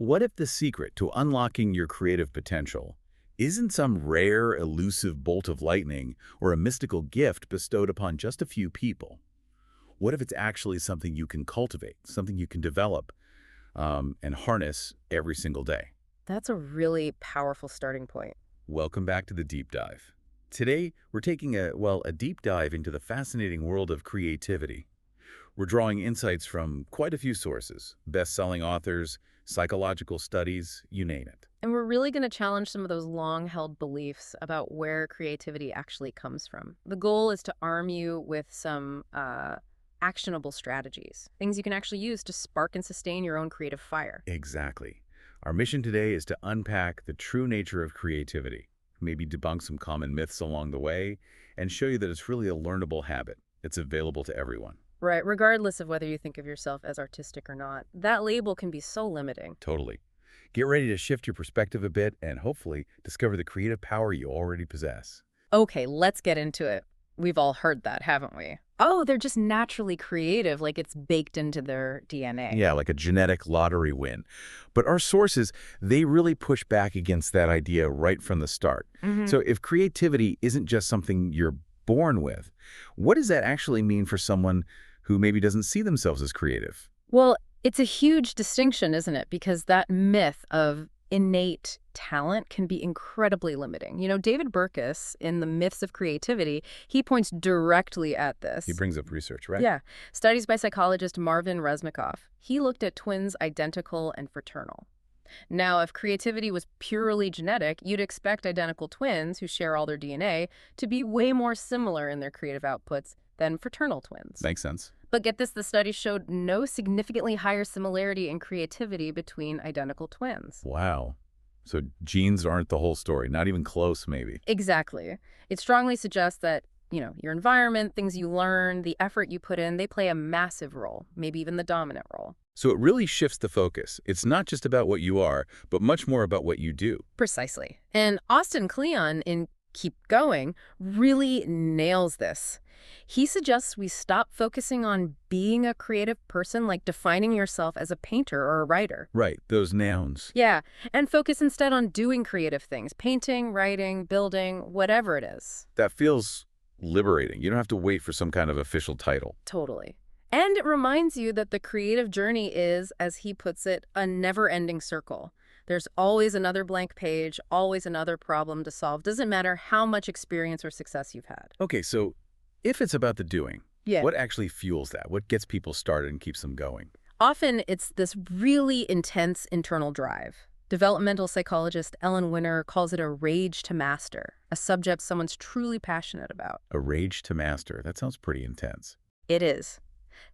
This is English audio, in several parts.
What if the secret to unlocking your creative potential isn't some rare, elusive bolt of lightning or a mystical gift bestowed upon just a few people? What if it's actually something you can cultivate, something you can develop and harness every single day? That's a really powerful starting point. Welcome back to the Deep Dive. Today, we're taking a deep dive into the fascinating world of creativity. We're drawing insights from quite a few sources, best-selling authors, psychological studies, you name it. And we're really going to challenge some of those long-held beliefs about where creativity actually comes from. The goal is to arm you with some actionable strategies, things you can actually use to spark and sustain your own creative fire. Exactly. Our mission today is to unpack the true nature of creativity, maybe debunk some common myths along the way, and show you that it's really a learnable habit. It's available to everyone. Right, regardless of whether you think of yourself as artistic or not. That label can be so limiting. Totally. Get ready to shift your perspective a bit and hopefully discover the creative power you already possess. Okay, let's get into it. We've all heard that, haven't we? Oh, they're just naturally creative, like it's baked into their DNA. Yeah, like a genetic lottery win. But our sources, they really push back against that idea right from the start. hmm So if creativity isn't just something you're born with, what does that actually mean for someone who maybe doesn't see themselves as creative? Well, it's a huge distinction, isn't it? Because that myth of innate talent can be incredibly limiting. You know, David Burkus, in The Myths of Creativity, he points directly at this. He brings up research, right? Yeah. Studies by psychologist Marvin Resnikoff. He looked at twins identical and fraternal. Now, if creativity was purely genetic, you'd expect identical twins who share all their DNA to be way more similar in their creative outputs than fraternal twins. Makes sense. But get this, the study showed no significantly higher similarity in creativity between identical twins. Wow. So genes aren't the whole story, not even close, maybe. Exactly. It strongly suggests that, your environment, things you learn, the effort you put in, they play a massive role, maybe even the dominant role. So it really shifts the focus. It's not just about what you are, but much more about what you do. Precisely. And Austin Kleon in Keep Going really nails this. He suggests we stop focusing on being a creative person, like defining yourself as a painter or a writer. Right, those nouns. Yeah, and focus instead on doing creative things, painting, writing, building, whatever it is. That feels liberating. You don't have to wait for some kind of official title. Totally. And it reminds you that the creative journey is, as he puts it, a never-ending circle. There's always another blank page, always another problem to solve. Doesn't matter how much experience or success you've had. Okay, so if it's about the doing, Yeah. what actually fuels that? What gets people started and keeps them going? Often it's this really intense internal drive. Developmental psychologist Ellen Winner calls it a rage to master, a subject someone's truly passionate about. A rage to master. That sounds pretty intense. It is.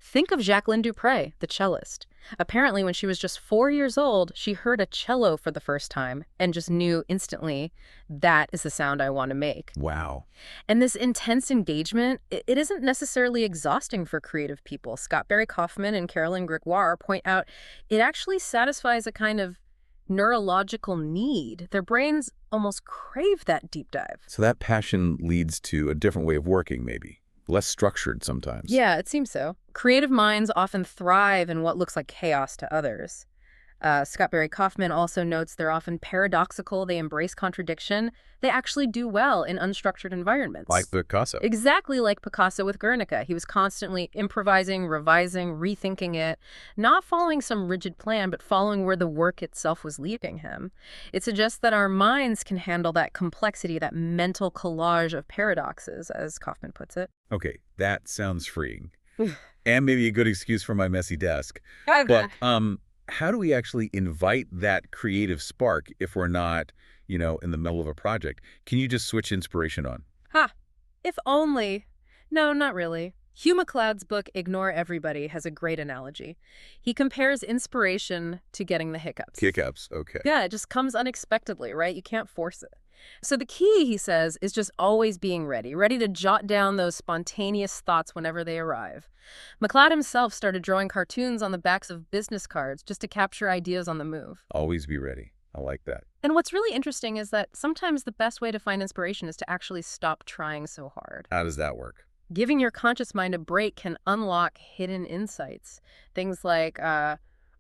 Think of Jacqueline Dupre, the cellist. Apparently, when she was just 4 years old, she heard a cello for the first time and just knew instantly, that is the sound I want to make. Wow. And this intense engagement, it isn't necessarily exhausting for creative people. Scott Barry Kaufman and Carolyn Gregoire point out it actually satisfies a kind of neurological need. Their brains almost crave that deep dive. So that passion leads to a different way of working, maybe. Less structured sometimes. Yeah, it seems so. Creative minds often thrive in what looks like chaos to others. Scott Barry Kaufman also notes they're often paradoxical, they embrace contradiction, they actually do well in unstructured environments. Like Picasso. Exactly like Picasso with Guernica. He was constantly improvising, revising, rethinking it, not following some rigid plan, but following where the work itself was leading him. It suggests that our minds can handle that complexity, that mental collage of paradoxes, as Kaufman puts it. Okay, that sounds freeing. And maybe a good excuse for my messy desk. But how do we actually invite that creative spark if we're not, in the middle of a project? Can you just switch inspiration on? Ha! If only. No, not really. Hugh MacLeod's book, Ignore Everybody, has a great analogy. He compares inspiration to getting the hiccups. Hiccups, okay. Yeah, it just comes unexpectedly, right? You can't force it. So the key, he says, is just always being ready to jot down those spontaneous thoughts whenever they arrive. MacLeod himself started drawing cartoons on the backs of business cards just to capture ideas on the move. Always be ready. I like that. And what's really interesting is that sometimes the best way to find inspiration is to actually stop trying so hard. How does that work? Giving your conscious mind a break can unlock hidden insights. Things like,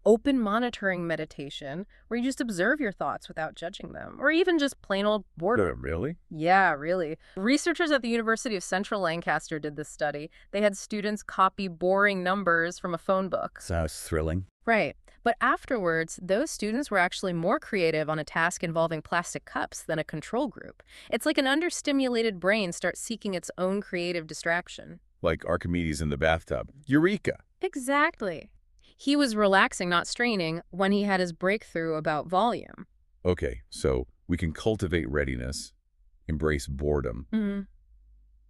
open monitoring meditation, where you just observe your thoughts without judging them, or even just plain old boredom. Really? Yeah, really. Researchers at the University of Central Lancaster did this study. They had students copy boring numbers from a phone book. Sounds thrilling. Right. But afterwards, those students were actually more creative on a task involving plastic cups than a control group. It's like an understimulated brain starts seeking its own creative distraction. Like Archimedes in the bathtub. Eureka! Exactly. He was relaxing, not straining, when he had his breakthrough about volume. Okay, so we can cultivate readiness, embrace boredom.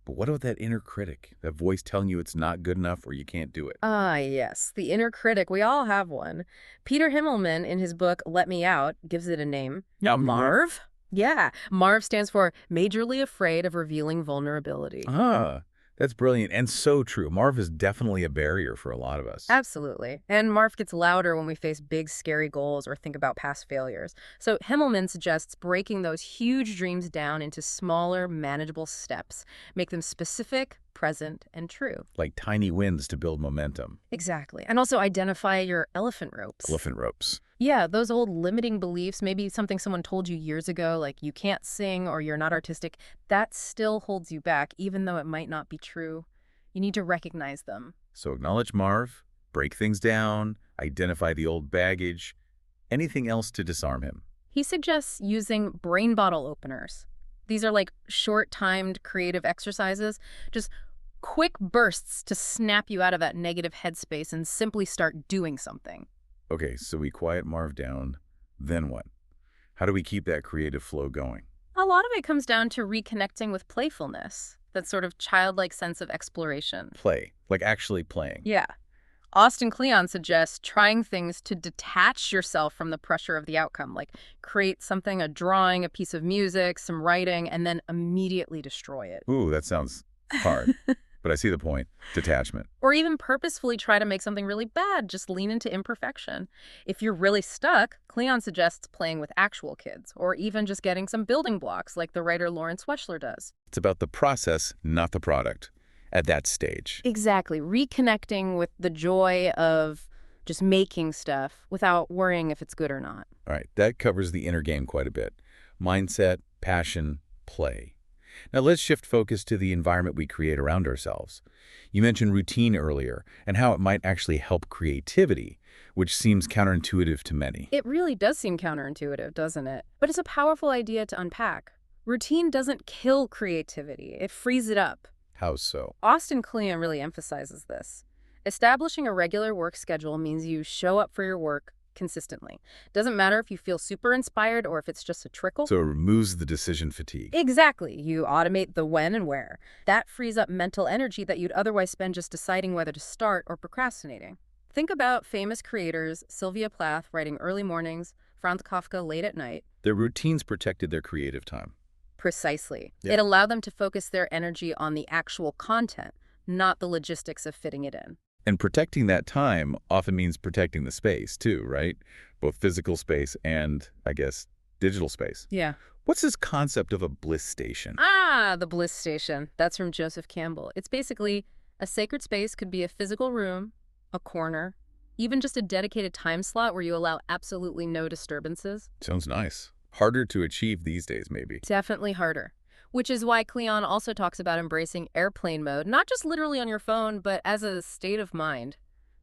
But what about that inner critic, that voice telling you it's not good enough or you can't do it? Ah, yes, the inner critic. We all have one. Peter Himmelman, in his book Let Me Out, gives it a name. Yeah, Marv? Yeah, Marv stands for majorly afraid of revealing vulnerability. Ah, that's brilliant and so true. Marv is definitely a barrier for a lot of us. Absolutely. And Marv gets louder when we face big, scary goals or think about past failures. So Himmelman suggests breaking those huge dreams down into smaller, manageable steps. Make them specific, present, and true. Like tiny wins to build momentum. Exactly. And also identify your elephant ropes. Elephant ropes. Yeah, those old limiting beliefs, maybe something someone told you years ago, like you can't sing or you're not artistic, that still holds you back, even though it might not be true. You need to recognize them. So acknowledge Marv, break things down, identify the old baggage. Anything else to disarm him? He suggests using brain bottle openers. These are like short-timed creative exercises, just quick bursts to snap you out of that negative headspace and simply start doing something. Okay, so we quiet Marv down, then what? How do we keep that creative flow going? A lot of it comes down to reconnecting with playfulness, that sort of childlike sense of exploration. Play, like actually playing. Yeah. Austin Kleon suggests trying things to detach yourself from the pressure of the outcome, like create something, a drawing, a piece of music, some writing, and then immediately destroy it. Ooh, that sounds hard. But I see the point. Detachment. Or even purposefully try to make something really bad, just lean into imperfection. If you're really stuck, Kleon suggests playing with actual kids, or even just getting some building blocks like the writer Lawrence Weschler does. It's about the process, not the product, at that stage. Exactly. Reconnecting with the joy of just making stuff without worrying if it's good or not. All right, that covers the inner game quite a bit. Mindset, passion, play. Now let's shift focus to the environment we create around ourselves. You mentioned routine earlier and how it might actually help creativity, which seems counterintuitive to many. It really does seem counterintuitive, doesn't it? But it's a powerful idea to unpack. Routine doesn't kill creativity, it frees it up. How so? Austin Kleon really emphasizes this. Establishing a regular work schedule means you show up for your work consistently. Doesn't matter if you feel super inspired or if it's just a trickle. So it removes the decision fatigue. Exactly. You automate the when and where. That frees up mental energy that you'd otherwise spend just deciding whether to start or procrastinating. Think about famous creators, Sylvia Plath writing early mornings, Franz Kafka late at night. Their routines protected their creative time. Precisely. Yeah. It allowed them to focus their energy on the actual content, not the logistics of fitting it in. And protecting that time often means protecting the space too, right? Both physical space and, I guess, digital space. Yeah. What's this concept of a Bliss Station? Ah, the Bliss Station. That's from Joseph Campbell. It's basically a sacred space could be a physical room, a corner, even just a dedicated time slot where you allow absolutely no disturbances. Sounds nice. Harder to achieve these days, maybe. Definitely harder. Which is why Kleon also talks about embracing airplane mode, not just literally on your phone, but as a state of mind.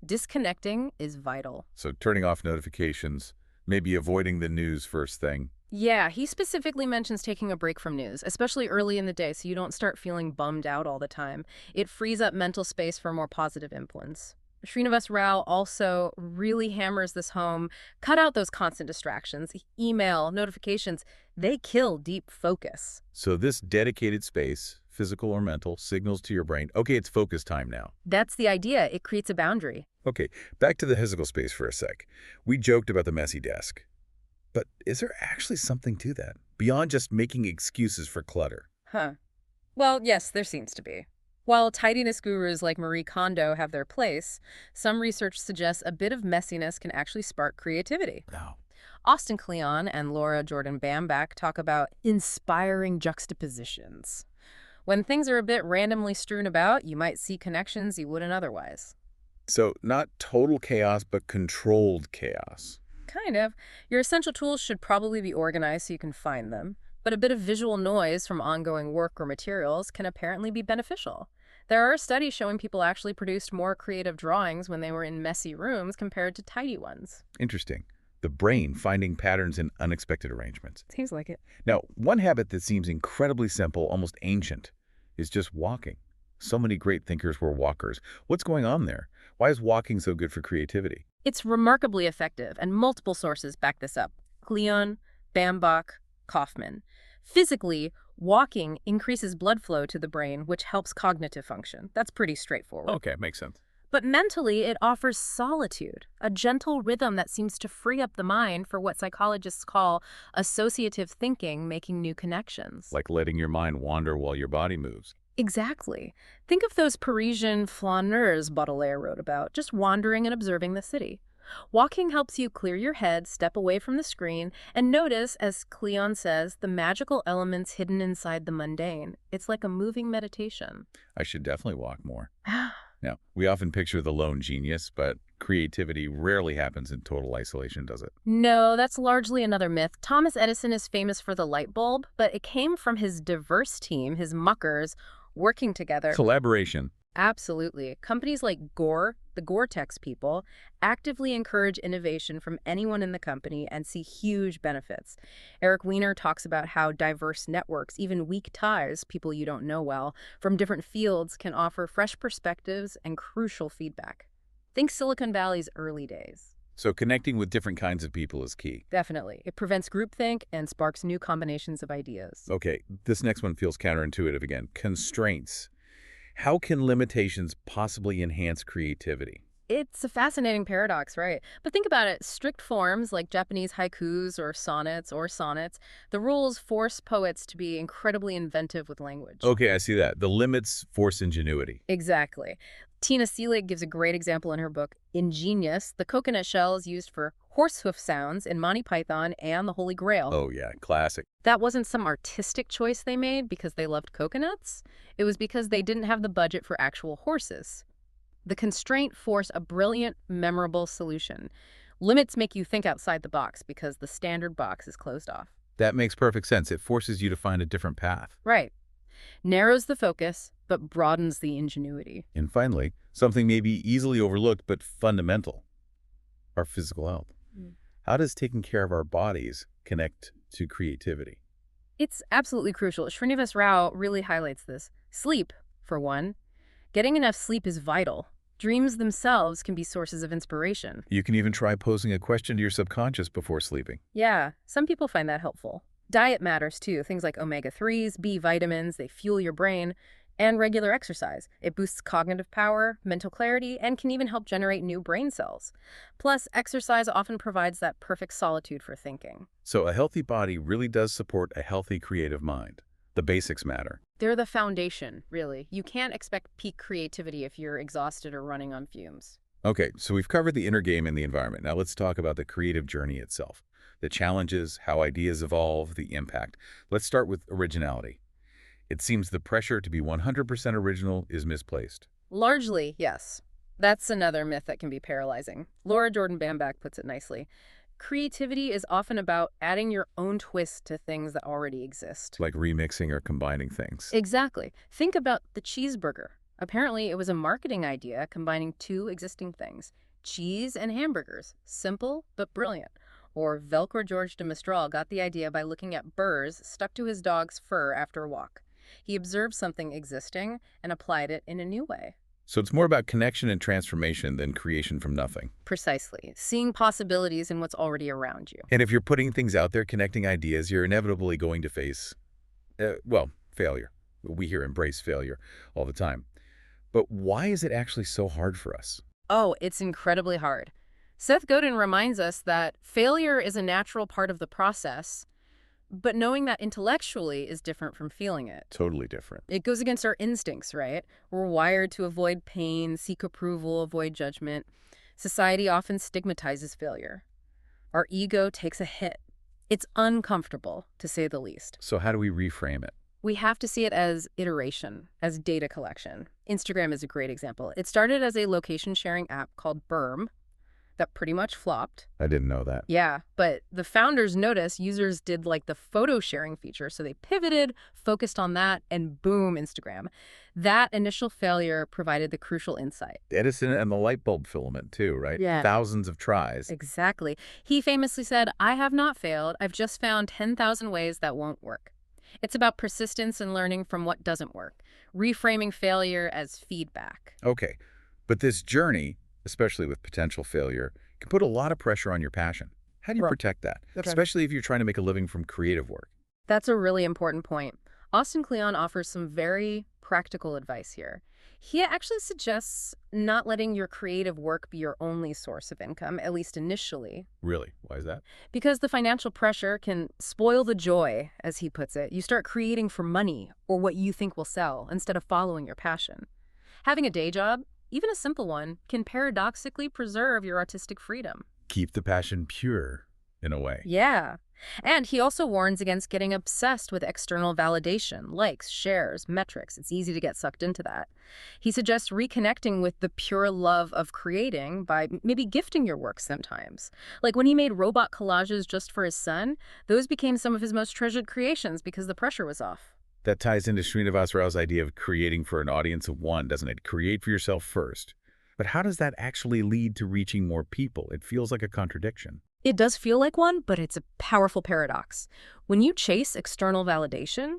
Disconnecting is vital. So turning off notifications, maybe avoiding the news first thing. Yeah, he specifically mentions taking a break from news, especially early in the day so you don't start feeling bummed out all the time. It frees up mental space for more positive influence. Srinivas Rao also really hammers this home. Cut out those constant distractions. Email, notifications, they kill deep focus. So this dedicated space, physical or mental, signals to your brain, okay, it's focus time now. That's the idea. It creates a boundary. Okay, back to the physical space for a sec. We joked about the messy desk. But is there actually something to that, beyond just making excuses for clutter? Well, yes, there seems to be. While tidiness gurus like Marie Kondo have their place, some research suggests a bit of messiness can actually spark creativity. No. Austin Kleon and Laura Jordan Bamback talk about inspiring juxtapositions. When things are a bit randomly strewn about, you might see connections you wouldn't otherwise. So not total chaos, but controlled chaos. Kind of. Your essential tools should probably be organized so you can find them, but a bit of visual noise from ongoing work or materials can apparently be beneficial. There are studies showing people actually produced more creative drawings when they were in messy rooms compared to tidy ones. Interesting. The brain finding patterns in unexpected arrangements. Seems like it. Now, one habit that seems incredibly simple, almost ancient, is just walking. So many great thinkers were walkers. What's going on there? Why is walking so good for creativity? It's remarkably effective, and multiple sources back this up. Kleon, Bambach, Kaufman. Physically, walking increases blood flow to the brain, which helps cognitive function. That's pretty straightforward. Okay, makes sense. But mentally, it offers solitude, a gentle rhythm that seems to free up the mind for what psychologists call associative thinking, making new connections. Like letting your mind wander while your body moves. Exactly. Think of those Parisian flâneurs Baudelaire wrote about, just wandering and observing the city. Walking helps you clear your head, step away from the screen, and notice, as Kleon says, the magical elements hidden inside the mundane. It's like a moving meditation. I should definitely walk more. Now, we often picture the lone genius, but creativity rarely happens in total isolation, does it? No, that's largely another myth. Thomas Edison is famous for the light bulb, but it came from his diverse team, his muckers, working together. Collaboration. Absolutely. Companies like Gore, the Gore-Tex people, actively encourage innovation from anyone in the company and see huge benefits. Eric Weiner talks about how diverse networks, even weak ties, people you don't know well, from different fields can offer fresh perspectives and crucial feedback. Think Silicon Valley's early days. So connecting with different kinds of people is key. Definitely. It prevents groupthink and sparks new combinations of ideas. Okay, this next one feels counterintuitive again. Constraints. How can limitations possibly enhance creativity? It's a fascinating paradox, right? But think about it. Strict forms like Japanese haikus or sonnets, the rules force poets to be incredibly inventive with language. Okay, I see that. The limits force ingenuity. Exactly. Tina Seelig gives a great example in her book, Ingenious. The coconut shell is used for horsehoof sounds in Monty Python and the Holy Grail. Oh yeah, classic. That wasn't some artistic choice they made because they loved coconuts. It was because they didn't have the budget for actual horses. The constraint forced a brilliant, memorable solution. Limits make you think outside the box because the standard box is closed off. That makes perfect sense. It forces you to find a different path. Right. Narrows the focus, but broadens the ingenuity. And finally, something maybe easily overlooked but fundamental, our physical health. How does taking care of our bodies connect to creativity? It's absolutely crucial. Srinivas Rao really highlights this. Sleep, for one. Getting enough sleep is vital. Dreams themselves can be sources of inspiration. You can even try posing a question to your subconscious before sleeping. Yeah, some people find that helpful. Diet matters too. Things like omega-3s, B vitamins, they fuel your brain, and regular exercise. It boosts cognitive power, mental clarity, and can even help generate new brain cells. Plus, exercise often provides that perfect solitude for thinking. So a healthy body really does support a healthy creative mind. The basics matter. They're the foundation, really. You can't expect peak creativity if you're exhausted or running on fumes. Okay, so we've covered the inner game and the environment. Now let's talk about the creative journey itself. The challenges, how ideas evolve, the impact. Let's start with originality. It seems the pressure to be 100% original is misplaced. Largely, yes. That's another myth that can be paralyzing. Laura Jordan Bamback puts it nicely. Creativity is often about adding your own twist to things that already exist. Like remixing or combining things. Exactly. Think about the cheeseburger. Apparently, it was a marketing idea combining two existing things, cheese and hamburgers. Simple, but brilliant. Or Velcro George de Mistral got the idea by looking at burrs stuck to his dog's fur after a walk. He observed something existing and applied it in a new way. So it's more about connection and transformation than creation from nothing. Precisely. Seeing possibilities in what's already around you. And if you're putting things out there, connecting ideas, you're inevitably going to face, failure. We here embrace failure all the time. But why is it actually so hard for us? Oh, it's incredibly hard. Seth Godin reminds us that failure is a natural part of the process, but knowing that intellectually is different from feeling it. Totally different. It goes against our instincts, right? We're wired to avoid pain, seek approval, avoid judgment. Society often stigmatizes failure. Our ego takes a hit. It's uncomfortable, to say the least. So how do we reframe it? We have to see it as iteration, as data collection. Instagram is a great example. It started as a location sharing app called Burm that pretty much flopped. I didn't know that. Yeah, but the founders noticed users did like the photo sharing feature, so they pivoted, focused on that, and boom, Instagram. That initial failure provided the crucial insight. Edison and the light bulb filament too, right? Yeah. Thousands of tries. Exactly. He famously said, "I have not failed. I've just found 10,000 ways that won't work." It's about persistence and learning from what doesn't work, reframing failure as feedback. Okay, but this journey, especially with potential failure, can put a lot of pressure on your passion. How do you Right. protect that, Okay. especially if you're trying to make a living from creative work? That's a really important point. Austin Kleon offers some very practical advice here. He actually suggests not letting your creative work be your only source of income, at least initially, Really? Why is that? because the financial pressure can spoil the joy, as he puts it. You start creating for money or what you think will sell instead of following your passion. Having a day job, even a simple one, can paradoxically preserve your artistic freedom. Keep the passion pure, in a way. Yeah. And he also warns against getting obsessed with external validation, likes, shares, metrics. It's easy to get sucked into that. He suggests reconnecting with the pure love of creating by maybe gifting your work sometimes. Like when he made robot collages just for his son, those became some of his most treasured creations because the pressure was off. That ties into Srinivas Rao's idea of creating for an audience of one, doesn't it? Create for yourself first. But how does that actually lead to reaching more people? It feels like a contradiction. It does feel like one, but it's a powerful paradox. When you chase external validation,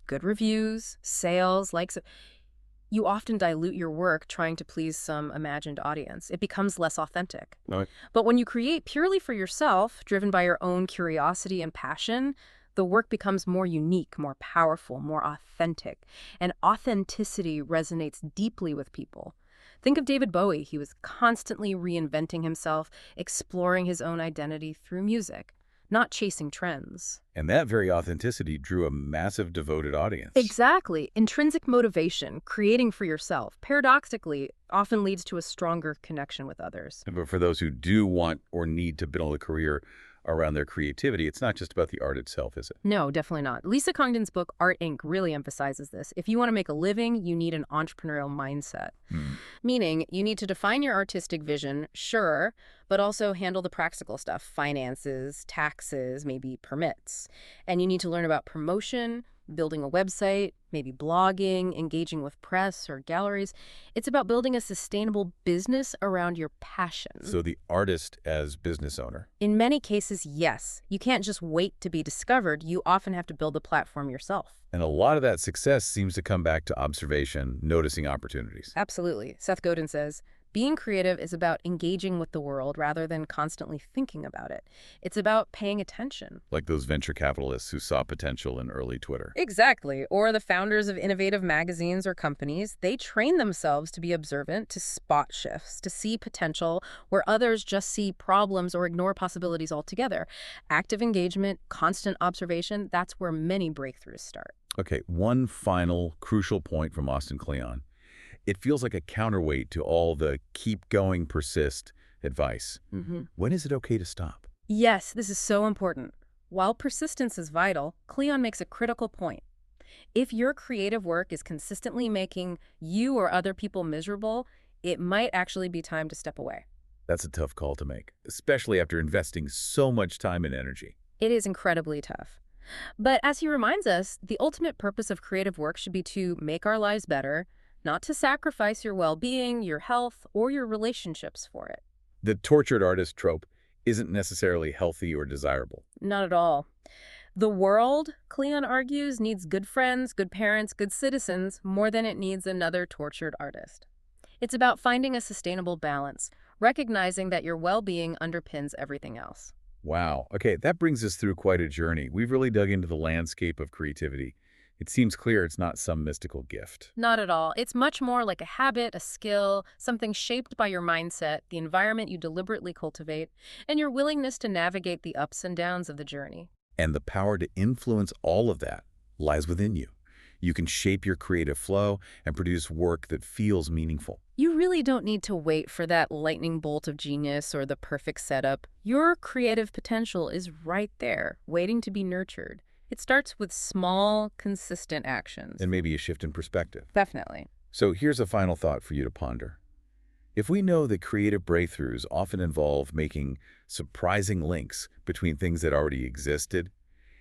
good reviews, sales, likes, you often dilute your work trying to please some imagined audience. It becomes less authentic. Right. But when you create purely for yourself, driven by your own curiosity and passion, the work becomes more unique, more powerful, more authentic. And authenticity resonates deeply with people. Think of David Bowie. He was constantly reinventing himself, exploring his own identity through music, not chasing trends. And that very authenticity drew a massive devoted audience. Exactly. Intrinsic motivation, creating for yourself, paradoxically, often leads to a stronger connection with others. But for those who do want or need to build a career around their creativity, it's not just about the art itself, is it? No, definitely not. Lisa Congdon's book, Art Inc., really emphasizes this. If you want to make a living, you need an entrepreneurial mindset. Meaning, you need to define your artistic vision, sure, but also handle the practical stuff, finances, taxes, maybe permits. And you need to learn about promotion, building a website, maybe blogging, engaging with press or galleries. It's about building a sustainable business around your passion. So the artist as business owner. In many cases, yes. You can't just wait to be discovered. You often have to build the platform yourself. And a lot of that success seems to come back to observation, noticing opportunities. Absolutely. Seth Godin says, being creative is about engaging with the world rather than constantly thinking about it. It's about paying attention. Like those venture capitalists who saw potential in early Twitter. Exactly. Or the founders of innovative magazines or companies, they train themselves to be observant, to spot shifts, to see potential where others just see problems or ignore possibilities altogether. Active engagement, constant observation, that's where many breakthroughs start. Okay, one final crucial point from Austin Kleon. It feels like a counterweight to all the keep going, persist advice. When is it okay to stop? Yes, this is so important. While persistence is vital, Kleon makes a critical point. If your creative work is consistently making you or other people miserable, it might actually be time to step away. That's a tough call to make, especially after investing so much time and energy. It is incredibly tough. But as he reminds us, the ultimate purpose of creative work should be to make our lives better, not to sacrifice your well-being, your health, or your relationships for it. The tortured artist trope isn't necessarily healthy or desirable. Not at all. The world, Kleon argues, needs good friends, good parents, good citizens, more than it needs another tortured artist. It's about finding a sustainable balance, recognizing that your well-being underpins everything else. Wow. Okay, that brings us through quite a journey. We've really dug into the landscape of creativity. It seems clear it's not some mystical gift. Not at all. It's much more like a habit, a skill, something shaped by your mindset, the environment you deliberately cultivate, and your willingness to navigate the ups and downs of the journey. And the power to influence all of that lies within you. You can shape your creative flow and produce work that feels meaningful. You really don't need to wait for that lightning bolt of genius or the perfect setup. Your creative potential is right there, waiting to be nurtured. It starts with small, consistent actions. And maybe a shift in perspective. Definitely. So here's a final thought for you to ponder. If we know that creative breakthroughs often involve making surprising links between things that already existed,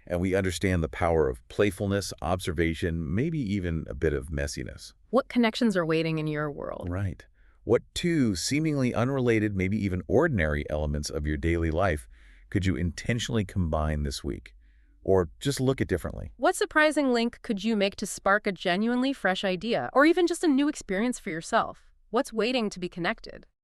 and we understand the power of playfulness, observation, maybe even a bit of messiness. What connections are waiting in your world? Right. What two seemingly unrelated, maybe even ordinary elements of your daily life could you intentionally combine this week? Or just look at differently? What surprising link could you make to spark a genuinely fresh idea, or even just a new experience for yourself? What's waiting to be connected?